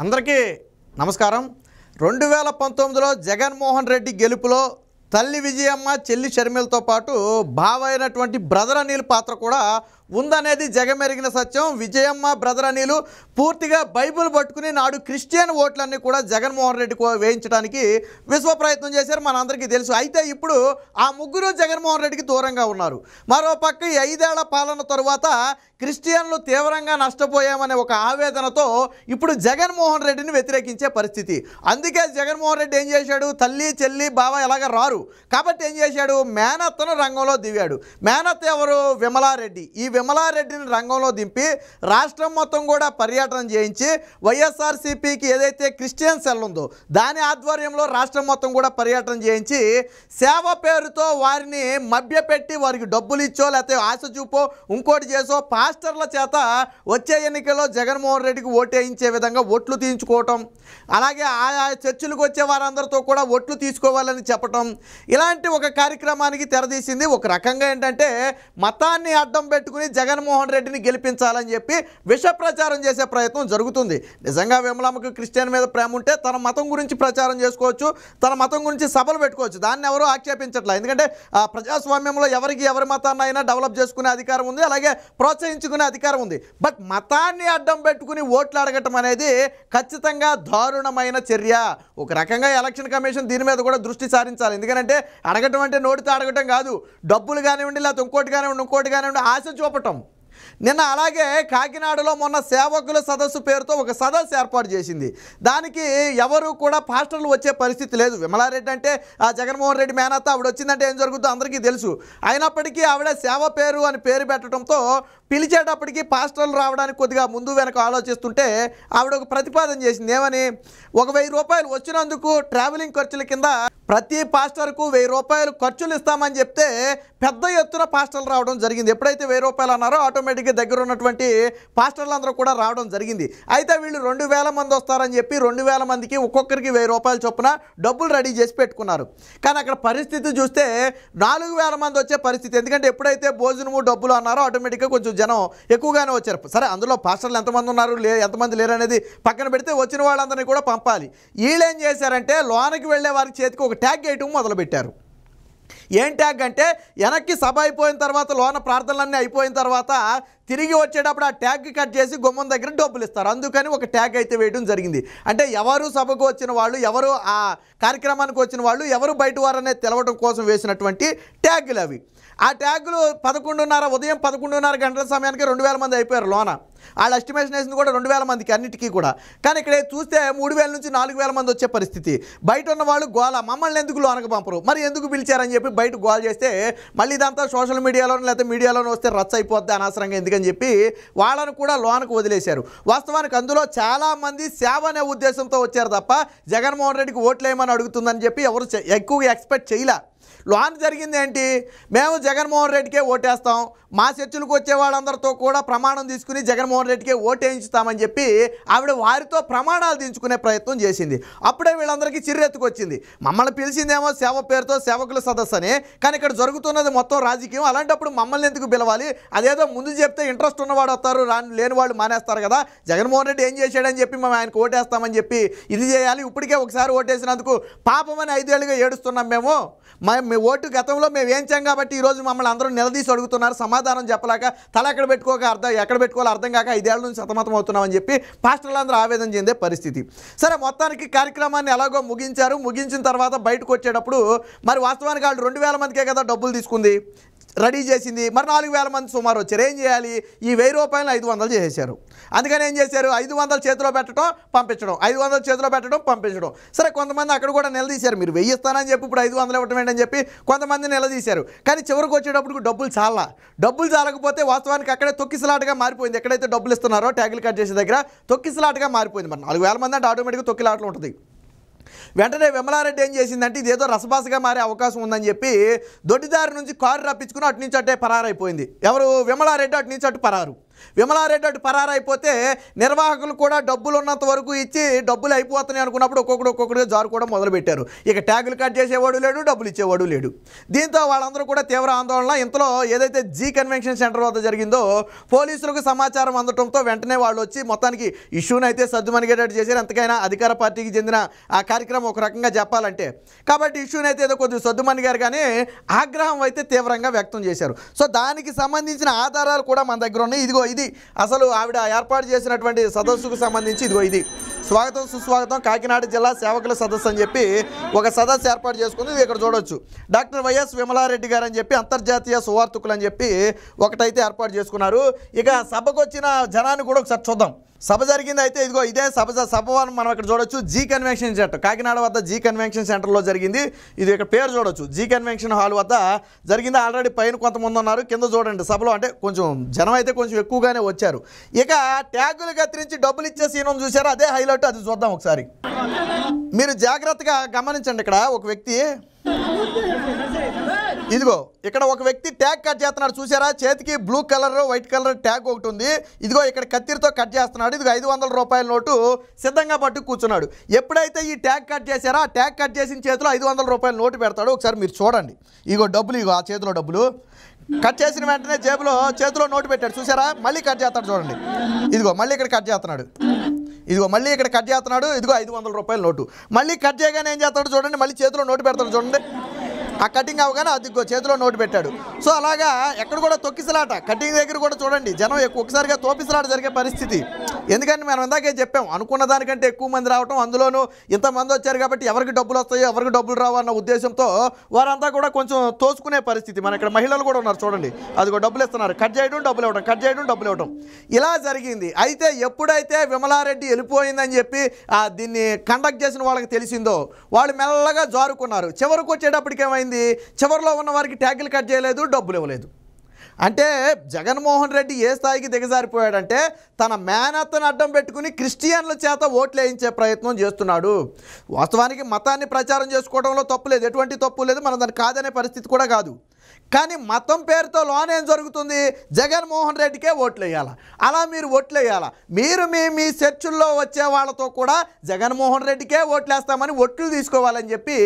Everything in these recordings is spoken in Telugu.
అందరికీ నమస్కారం. 2019లో జగన్మోహన్ రెడ్డి గెలుపులో తల్లి విజయమ్మ, చెల్లి షర్మిలతో పాటు బావ అయినటువంటి బ్రదర్ అనిల్ పాత్ర కూడా ఉందనేది జగమెరిగిన సత్యం. విజయమ్మ, బ్రదర్ అనిల్ పూర్తిగా బైబిల్ పట్టుకుని నాడు క్రిస్టియన్ ఓట్లన్నీ కూడా జగన్మోహన్ రెడ్డికి వేయించడానికి విశ్వ ప్రయత్నం చేశారు, మనందరికీ తెలుసు. అయితే ఇప్పుడు ఆ ముగ్గురు జగన్మోహన్ రెడ్డికి దూరంగా ఉన్నారు. మరోపక్క ఈ 5 ఏళ్ల పాలన తరువాత క్రిస్టియన్లు తీవ్రంగా నష్టపోయామనే ఒక ఆవేదనతో ఇప్పుడు జగన్మోహన్ రెడ్డిని వ్యతిరేకించే పరిస్థితి. అందుకే జగన్మోహన్ రెడ్డి ఏం చేశాడు, తల్లి చెల్లి బావ ఎలాగ రారు కాబట్టి ఏం చేశాడు, మేనత్తను రంగంలో దిగాడు. మేనత్త ఎవరు? విమలారెడ్డి. ఈ విమలారెడ్డిని రంగంలో దింపి రాష్ట్రం మొత్తం కూడా పర్యటన చేయించి వైఎస్ఆర్సీపీకి ఏదైతే క్రిస్టియన్ సెల్ ఉందో దాని ఆధ్వర్యంలో రాష్ట్రం మొత్తం కూడా పర్యటన చేయించి సేవ పేరుతో వారిని మభ్యపెట్టి వారికి డబ్బులు ఇచ్చో లేకపోతే ఆశ చూపో ఇంకోటి చేసో పాస్టర్ల చేత వచ్చే ఎన్నికల్లో జగన్మోహన్ రెడ్డికి ఓటేయించే విధంగా ఓట్లు తీయించుకోవటం, అలాగే ఆయా చర్చిలకు వచ్చే వారందరితో కూడా ఓట్లు తీసుకోవాలని చెప్పటం, ఇలాంటి ఒక కార్యక్రమానికి తెరదీసింది. ఒక రకంగా ఏంటంటే మతాన్ని అడ్డం పెట్టుకుని జగన్మోహన్ రెడ్డిని గెలిపించాలని చెప్పి విష ప్రచారం చేసే ప్రయత్నం జరుగుతుంది. నిజంగా విమలమ్మకు క్రిస్టియన్ మీద ప్రేమ ఉంటే తన మతం గురించి ప్రచారం చేసుకోవచ్చు, తన మతం గురించి సభలు పెట్టుకోవచ్చు, దాన్ని ఎవరూ ఆక్షేపించట్లేదు. ఎందుకంటే ప్రజాస్వామ్యంలో ఎవరి మతాన్ని అయినా డెవలప్ చేసుకునే అధికారం ఉంది, అలాగే ప్రోత్సహించుకునే అధికారం ఉంది. బట్ మతాన్ని అడ్డం పెట్టుకుని ఓట్లు అడగటం అనేది ఖచ్చితంగా దారుణమైన చర్య. ఒక రకంగా ఎలక్షన్ కమిషన్ దీని మీద కూడా దృష్టి సారించాలి. ఎందుకంటే అడగటం అంటే నోటితో అడగటం కాదు, డబ్బులు కానివ్వండి లేకపోతే ఇంకోటి కానివ్వండి ఆశ చూపటం. నిన్న అలాగే కాకినాడలో మొన్న సేవకుల సదస్సు పేరుతో ఒక సదస్సు ఏర్పాటు చేసింది. దానికి ఎవరు కూడా పాస్టర్లు వచ్చే పరిస్థితి లేదు. విమలారెడ్డి అంటే ఆ జగన్మోహన్ రెడ్డి మేనత్త, ఆవిడ వచ్చిందంటే ఏం జరుగుతుందో అందరికీ తెలుసు. అయినప్పటికీ ఆవిడ సేవ పేరు అని పేరు పెట్టడంతో పిలిచేటప్పటికి పాస్టర్లు రావడానికి కొద్దిగా ముందు వెనక ఆలోచిస్తుంటే ఆవిడ ఒక ప్రతిపాదన చేసింది. ఏమని, 1000 రూపాయలు వచ్చినందుకు ట్రావెలింగ్ ఖర్చుల కింద ప్రతి పాస్టర్కు 1000 రూపాయలు ఖర్చులు ఇస్తామని చెప్తే పెద్ద ఎత్తున పాస్టర్లు రావడం జరిగింది. ఎప్పుడైతే 1000 రూపాయలు అన్నారో ఆటోమేటిక్గా దగ్గర ఉన్నటువంటి పాస్టర్లు అందరూ కూడా రావడం జరిగింది. అయితే వీళ్ళు 2000 మంది వస్తారని చెప్పి 2000 మందికి ఒక్కొక్కరికి 1000 రూపాయలు చొప్పున డబ్బులు రెడీ చేసి పెట్టుకున్నారు. కానీ అక్కడ పరిస్థితి చూస్తే 4000 మంది వచ్చే పరిస్థితి. ఎందుకంటే ఎప్పుడైతే భోజనము డబ్బులు అన్నారో ఆటోమేటిక్గా కొంచెం జనం ఎక్కువగానే వచ్చారు. సరే, అందులో పాస్టర్లు ఎంతమంది ఉన్నారు ఎంతమంది లేరు అనేది పక్కన పెడితే వచ్చిన వాళ్ళందరినీ కూడా పంపాలి. వీళ్ళు ఏం చేశారంటే లోనికి వెళ్ళే వారి చేతికి ఒక ట్యాగ్ వేయటం మొదలుపెట్టారు. ఏం ట్యాగ్ అంటే, వెనక్కి సభ అయిపోయిన తర్వాత లోన ప్రార్థనలన్నీ అయిపోయిన తర్వాత తిరిగి వచ్చేటప్పుడు ఆ ట్యాగ్ కట్ చేసి గుమ్మం దగ్గర డబ్బులు ఇస్తారు. అందుకని ఒక ట్యాగ్ అయితే వేయడం జరిగింది. అంటే ఎవరు సభకు వచ్చిన వాళ్ళు, ఎవరు ఆ కార్యక్రమానికి వచ్చిన వాళ్ళు, ఎవరు బయట వారు అనేది తెలవడం కోసం వేసినటువంటి ట్యాగులు అవి. ఆ ట్యాగులు ఉదయం 11:30 గంటల సమయానికి 2000 మంది అయిపోయారు లోన. వాళ్ళ ఎస్టిమేషన్ వేసింది కూడా 2000 మందికి అన్నిటికీ కూడా. కానీ ఇక్కడ చూస్తే 3000 నుంచి 4000 మంది వచ్చే పరిస్థితి. బయట ఉన్న వాళ్ళు గోల, మమ్మల్ని ఎందుకు లోనకు పంపరు, మరి ఎందుకు పిలిచారని చెప్పి బయట గోల చేస్తే మళ్ళీ ఇదంతా సోషల్ మీడియాలోనూ లేకపోతే మీడియాలోనూ వస్తే రచ్చ అయిపోద్ది అనవసరంగా ఎందుకని చెప్పి వాళ్ళను కూడా లోనకు వదిలేశారు. వాస్తవానికి అందులో చాలామంది సేవ అనే ఉద్దేశంతో వచ్చారు తప్ప జగన్మోహన్ రెడ్డికి ఓట్లు వేయమని అడుగుతుందని చెప్పి ఎవరు ఎక్కువగా ఎక్స్పెక్ట్ చేయలే. లోన్ జరిగింది ఏంటి, మేము జగన్మోహన్ రెడ్డికే ఓటేస్తాం, మా చర్చలకు వచ్చే వాళ్ళందరితో కూడా ప్రమాణం తీసుకుని జగన్మోహన్ రెడ్డికే ఓటేయించుతామని చెప్పి ఆవిడ వారితో ప్రమాణాలు దించుకునే ప్రయత్నం చేసింది. అప్పుడే వీళ్ళందరికీ చిర్రెత్తుకొచ్చింది. మమ్మల్ని పిలిచిందేమో సేవ పేరుతో సేవకుల సదస్సు అని, కానీ ఇక్కడ జరుగుతున్నది మొత్తం రాజకీయం. అలాంటప్పుడు మమ్మల్ని ఎందుకు పిలవాలి, అదేదో ముందు చెప్తే ఇంట్రెస్ట్ ఉన్నవాడు వస్తారు, లేని వాళ్ళు మానేస్తారు కదా. జగన్మోహన్ రెడ్డి ఏం చేశాడని చెప్పి మేము ఆయనకు ఓటేస్తామని చెప్పి ఇది చేయాలి. ఇప్పటికే ఒకసారి ఓటేసినందుకు పాపమని 5 ఏళ్ళుగా ఏడుస్తున్నాం. మీ ఓటు గతంలో మేము వేయించాం కాబట్టి ఈరోజు మమ్మల్ని అందరూ నిలదీసి అడుగుతున్నారు, సమాధానం చెప్పలేక తల ఎక్కడ పెట్టుకోవాలో అర్థం కాక 5 ఏళ్ల నుంచి సతమతం అవుతున్నామని చెప్పి పాస్టర్లందరూ ఆవేదన చెందే పరిస్థితి. సరే, మొత్తానికి కార్యక్రమాన్ని ఎలాగో ముగించారు. ముగించిన తర్వాత బయటకు వచ్చేటప్పుడు మరి వాస్తవానికి వాళ్ళు 2000 మందికే కదా డబ్బులు తీసుకుంది, రెడీ చేసింది. మరి 4000 మంది సుమారు వచ్చారు. ఏం చేయాలి, ఈ 1000 రూపాయలు 500 చేసేశారు. అందుకని ఏం చేశారు, 500 చేతిలో పెట్టడం పంపించడం, 500 చేతిలో పెట్టడం పంపించడం. సరే, కొంతమంది అక్కడ కూడా నిలదీశారు, మీరు 1000 ఇస్తానని చెప్పి ఇప్పుడు 500 ఇవ్వటం ఏంటని చెప్పి కొంతమంది నిలదీశారు. కానీ చివరికి వచ్చేటప్పుడు డబ్బులు చాలకపోతే వాస్తవానికి అక్కడే తొక్కిసలాటగా మారిపోయింది. ఎక్కడైతే డబ్బులు ఇస్తున్నారో ట్యాగులు కట్ చేసే దగ్గర తొక్కిసలాటగా మారిపోయింది. మరి 4000 మంది అంటే ఆటోమేటిక్గా తొక్కిలాటలు ఉంటుంది. వెంటనే విమలారెడ్డి ఏం చేసిందంటే ఇదేదో రసబాసగా మారే అవకాశం ఉందని చెప్పి దొడ్డిదారి నుంచి కారు రప్పించుకుని అటు నుంచి అట్టే పరారైపోయింది. ఎవరు? విమలారెడ్డి అటు నుంచి అటు పరారు. విమలారెడ్డి అటు పరారైపోతే నిర్వాహకులు కూడా డబ్బులు ఉన్నంత వరకు ఇచ్చి డబ్బులు అయిపోతున్నాయి అనుకున్నప్పుడు ఒక్కొక్కడిగా జారు కూడా మొదలుపెట్టారు. ఇక ట్యాగులు కట్ చేసేవాడు లేడు, డబ్బులు ఇచ్చేవాడు లేడు. దీంతో వాళ్ళందరూ కూడా తీవ్ర ఆందోళన. ఇంతలో ఏదైతే జీ కన్వెన్షన్ సెంటర్ వద్ద జరిగిందో పోలీసులకు సమాచారం అందడంతో వెంటనే వాళ్ళు వచ్చి మొత్తానికి ఇష్యూని అయితే సద్దుమణిగేటట్టు చేశారు. ఎంతకైనా అధికార పార్టీకి చెందిన ఆ కార్యక్రమం ఒక రకంగా చెప్పాలంటే. కాబట్టి ఇష్యూని అయితే ఏదో కొద్దిగా సద్దుమణిగారు, కానీ ఆగ్రహం అయితే తీవ్రంగా వ్యక్తం చేశారు. సో దానికి సంబంధించిన ఆధారాలు కూడా మన దగ్గర ఉన్నాయి. ఇదిగో ఇది అసలు ఆవిడ ఏర్పాటు చేసినటువంటి సదస్సుకు సంబంధించి ఇదిగో ఇది స్వాగతం సుస్వాగతం కాకినాడ జిల్లా సేవకుల సదస్సు అని చెప్పి ఒక సదస్సు ఏర్పాటు చేసుకుంది. ఇది ఇక్కడ చూడొచ్చు. డాక్టర్ వైఎస్ విమలారెడ్డి గారు అని చెప్పి అంతర్జాతీయ సువార్తికులు అని చెప్పి ఒకటైతే ఏర్పాటు చేసుకున్నారు. ఇక సభకు వచ్చిన జనాన్ని కూడా ఒకసారి చూద్దాం. సభ జరిగింది అయితే ఇదిగో ఇదే సభ మనం ఇక్కడ చూడొచ్చు. జీ కన్వెన్షన్ సెంటర్ కాకినాడ వద్ద జీ కన్వెన్షన్ సెంటర్లో జరిగింది. ఇది ఇక్కడ పేరు చూడొచ్చు, జీ కన్వెన్షన్ హాల్ వద్ద జరిగింది. ఆల్రెడీ పైన కొంతమంది ఉన్నారు, కింద చూడండి సభలో అంటే కొంచెం జనం అయితే కొంచెం ఎక్కువగానే వచ్చారు. ఇక ట్యాగులు కత్తిరించి డబ్బులు ఇచ్చే సీనం చూసారు, అదే హైలైట్. అది చూద్దాం ఒకసారి. మీరు జాగ్రత్తగా గమనించండి. ఇక్కడ ఒక వ్యక్తి ఇదిగో ఇక్కడ ఒక వ్యక్తి ట్యాగ్ కట్ చేస్తున్నాడు చూసారా. చేతికి blue colour white colour tag ఒకటి ఉంది. ఇదిగో ఇక్కడ కత్తిరితో కట్ చేస్తున్నాడు. ఇదిగో 500 రూపాయల నోటు సిద్ధంగా పట్టు కూర్చున్నాడు. ఎప్పుడైతే ఈ ట్యాగ్ కట్ చేశారో ఆ ట్యాగ్ కట్ చేసిన చేతిలో 500 రూపాయల నోటు పెడతాడు. ఒకసారి మీరు చూడండి. ఇగో డబ్బులు, ఇగో ఆ చేతిలో డబ్బులు. కట్ చేసిన వెంటనే చేతిలో నోటు పెట్టాడు చూసారా. మళ్ళీ కట్ చేస్తాడు చూడండి. ఇదిగో మళ్ళీ ఇక్కడ కట్ చేస్తున్నాడు. ఇదిగో మళ్ళీ ఇక్కడ కట్ చేస్తున్నాడు. ఇదిగో 500 రూపాయల నోటు. మళ్ళీ కట్ చేయగానే ఏం చేస్తాడు చూడండి, మళ్ళీ చేతిలో నోటు పెడతాడు చూడండి. ఆ కటింగ్ అవగానే అదిగో చేతిలో నోటు పెట్టాడు. సో అలాగా ఎక్కడ కూడా తొక్కిసలాట, కటింగ్ దగ్గర కూడా చూడండి జనం ఒక్కసారిగా తోపిసలాట జరిగే పరిస్థితి. ఎందుకంటే మనం ఇందాకే చెప్పాం, అనుకున్న దానికంటే ఎక్కువ మంది రావటం, అందులోనూ ఇంతమంది వచ్చారు కాబట్టి ఎవరికి డబ్బులు వస్తాయో ఎవరికి డబ్బులు రావు అన్న ఉద్దేశంతో వారంతా కూడా కొంచెం తోసుకునే పరిస్థితి. మన ఇక్కడ మహిళలు కూడా ఉన్నారు చూడండి. అదిగో డబ్బులు ఇస్తున్నారు, కట్ చేయడం డబ్బులు ఇవ్వడం, కట్ చేయడం డబ్బులు ఇవ్వడం, ఇలా జరిగింది. అయితే ఎప్పుడైతే విమలారెడ్డి వెళ్ళిపోయిందని చెప్పి దీన్ని కండక్ట్ చేసిన వాళ్ళకి తెలిసిందో వాళ్ళు మెల్లగా జారుకున్నారు. చివరికి వచ్చేటప్పటికి ఏమైంది, చివరిలో ఉన్న వారికి ట్యాగులు కట్ చేయలేదు, డబ్బులు ఇవ్వలేదు. అంటే జగన్మోహన్ రెడ్డి ఏ స్థాయికి దిగజారిపోయాడంటే తన మేనత్తను అడ్డం పెట్టుకుని క్రిస్టియన్ల చేత ఓట్లు వేయించే ప్రయత్నం చేస్తున్నాడు. వాస్తవానికి మతాన్ని ప్రచారం చేసుకోవడంలో తప్పు లేదు, ఎటువంటి తప్పు లేదు, మనం దాన్ని కాదనే పరిస్థితి కూడా కాదు. కానీ మతం పేరుతో లోనేం జరుగుతుంది, జగన్మోహన్ రెడ్డికే ఓట్లు వేయాలా. అలా మీరు ఓట్లు వేయాలా, మీరు మీ చర్చిల్లో వచ్చే వాళ్ళతో కూడా జగన్మోహన్ రెడ్డికే ఓట్లు వేస్తామని ఒట్లు తీసుకోవాలని చెప్పి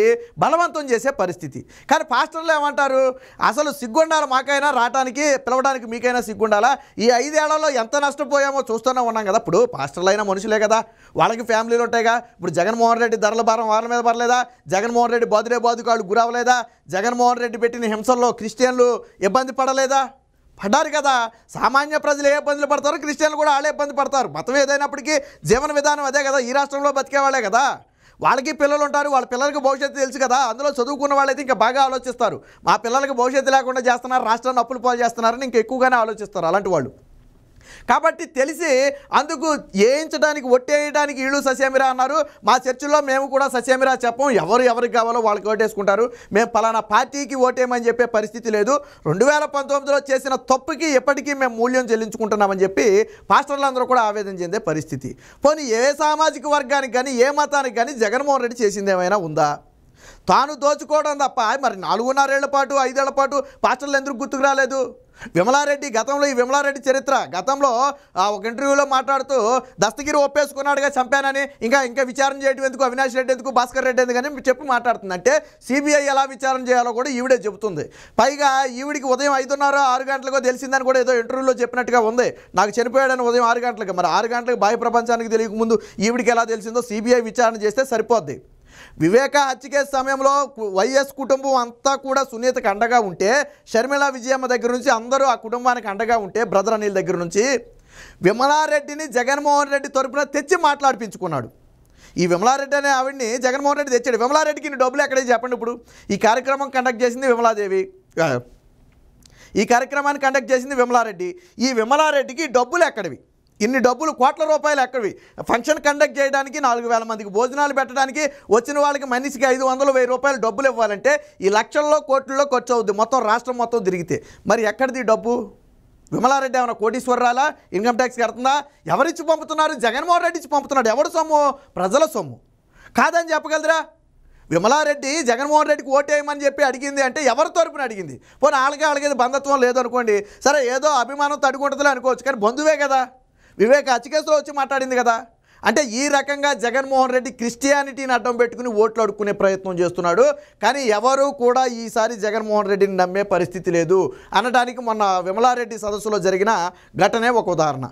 బలవంతం చేసే పరిస్థితి. కానీ పాస్టర్లు ఏమంటారు, అసలు సిగ్గుండాలి మాకైనా రావడానికి పిలవడానికి, మీకైనా సిగ్గుండాలా. ఈ 5 ఏళ్లలో ఎంత నష్టపోయామో చూస్తూనే ఉన్నాం కదా. ఇప్పుడు పాస్టర్లు అయినా మనుషులే కదా, వాళ్ళకి ఫ్యామిలీలు ఉంటాయిగా. ఇప్పుడు జగన్మోహన్ రెడ్డి ధరల భారం వాళ్ళ మీద పడలేదా, జగన్మోహన్ రెడ్డి బాదుకాళ్ళు గురవలేదా, జగన్మోహన్ రెడ్డి పెట్టిన హింసల్లో క్రిస్టియన్లు ఇబ్బంది పడలేదా, పడ్డారు కదా. సామాన్య ప్రజలు ఏ ఇబ్బందులు పడతారో క్రిస్టియన్లు కూడా వాళ్ళే ఇబ్బంది పడతారు. మతం ఏదైనప్పటికీ జీవన విధానం అదే కదా. ఈ రాష్ట్రంలో బతికేవాళ్ళే కదా, వాళ్ళకి పిల్లలు ఉంటారు, వాళ్ళ పిల్లలకి భవిష్యత్తు తెలుసు కదా. అందులో చదువుకున్న వాళ్ళైతే ఇంకా బాగా ఆలోచిస్తారు. మా పిల్లలకి భవిష్యత్తు లేకుండా చేస్తున్నారు, రాష్ట్రాన్ని అప్పులు పాలు చేస్తున్నారని ఇంకా ఎక్కువగానే ఆలోచిస్తారు అలాంటి వాళ్ళు. కాబట్టి తెలిసి అందుకు వేయించడానికి ఒట్టేయడానికి వీళ్ళు ససేమిరా అన్నారు. మా చర్చిలో మేము కూడా ససేమిరా చెప్పం, ఎవరికి కావాలో వాళ్ళకి ఓటేసుకుంటారు, మేము పలానా పార్టీకి ఓటేయమని చెప్పే పరిస్థితి లేదు. 2019లో చేసిన తప్పుకి ఎప్పటికీ మేము మూల్యం చెల్లించుకుంటున్నామని చెప్పి పాస్టర్లందరూ కూడా ఆవేదన చెందే పరిస్థితి. పోనీ ఏ సామాజిక వర్గానికి కానీ ఏ మతానికి కానీ జగన్మోహన్ రెడ్డి చేసింది ఏమైనా ఉందా? తాను దోచుకోవడం తప్ప. మరి 4.5 ఏళ్ల పాటు 5 ఏళ్ల పాటు పాస్టర్లు ఎందుకు గుర్తుకు రాలేదు? విమలారెడ్డి గతంలో, ఈ విమలారెడ్డి చరిత్ర గతంలో ఒక ఇంటర్వ్యూలో మాట్లాడుతూ దస్తగిరి ఒప్పేసుకున్నాడుగా చంపానని, ఇంకా విచారణ చేయడం ఎందుకు, అవినాష్ రెడ్డి ఎందుకు, భాస్కర్ రెడ్డి ఎందుకు అని చెప్పి మాట్లాడుతుంది. అంటే సిబిఐ ఎలా విచారణ చేయాలో కూడా ఈవిడే చెబుతుంది. పైగా ఈవిడికి ఉదయం 5:30 6 గంటలకు తెలిసిందని కూడా ఏదో ఇంటర్వ్యూలో చెప్పినట్టుగా ఉంది. నాకు చనిపోయాడని ఉదయం 6 గంటలకు. మరి 6 గంటలకు బాహ్య ప్రపంచానికి తెలియకముందు ఈవిడికి ఎలా తెలిసిందో సిబిఐ విచారణ చేస్తే సరిపోద్ది. వివేక హత్య కేసు సమయంలో వైఎస్ కుటుంబం అంతా కూడా సునీతకు అండగా ఉంటే, షర్మిల విజయమ్మ దగ్గర నుంచి అందరూ ఆ కుటుంబానికి అండగా ఉంటే, బ్రదర్ అనిల్ దగ్గర నుంచి విమలారెడ్డిని జగన్మోహన్ రెడ్డి తరపున తెచ్చి మాట్లాడిపించుకున్నాడు. ఈ విమలారెడ్డి అనే ఆవిడ్ని జగన్మోహన్ రెడ్డి తెచ్చాడు. విమలారెడ్డికి డబ్బులు ఎక్కడే చెప్పండి. ఇప్పుడు ఈ కార్యక్రమం కండక్ట్ చేసింది విమలాదేవి, ఈ కార్యక్రమాన్ని కండక్ట్ చేసింది విమలారెడ్డి. ఈ విమలారెడ్డికి డబ్బులు ఎక్కడివి, ఇన్ని డబ్బులు కోట్ల రూపాయలు ఎక్కడివి? ఫంక్షన్ కండక్ట్ చేయడానికి 4,000 మందికి భోజనాలు పెట్టడానికి వచ్చిన వాళ్ళకి మనిషికి 500-1000 రూపాయలు డబ్బులు ఇవ్వాలంటే ఈ లక్షల్లో కోట్లలో ఖర్చు అవుద్ది మొత్తం రాష్ట్రం మొత్తం తిరిగితే. మరి ఎక్కడిది డబ్బు? విమలారెడ్డి ఏమైనా కోటీశ్వరరాలా? Income tax కడుతుందా? ఎవరిచ్చి పంపుతున్నారు? జగన్మోహన్ రెడ్డి ఇచ్చి పంపుతున్నాడు. ఎవడు సొమ్ము? ప్రజల సొమ్ము కాదని చెప్పగలరా? విమలారెడ్డి జగన్మోహన్ రెడ్డికి ఓటేయమని చెప్పి అడిగింది అంటే ఎవరి తరపున అడిగింది? పోనీ వాళ్ళకే అడిగేది బంధత్వం లేదనుకోండి, సరే ఏదో అభిమానంతో అడుగుంటుందిలే అనుకోవచ్చు, కానీ బంధువే కదా. వివేక్ హత్యకేసులో వచ్చి మాట్లాడింది కదా. అంటే ఈ రకంగా జగన్మోహన్ రెడ్డి క్రిస్టియానిటీని అడ్డం పెట్టుకుని ఓట్లు అడుక్కునే ప్రయత్నం చేస్తున్నాడు. కానీ ఎవరూ కూడా ఈసారి జగన్మోహన్ రెడ్డిని నమ్మే పరిస్థితి లేదు అనడానికి మొన్న విమలారెడ్డి సదస్సులో జరిగిన ఘటనే ఒక ఉదాహరణ.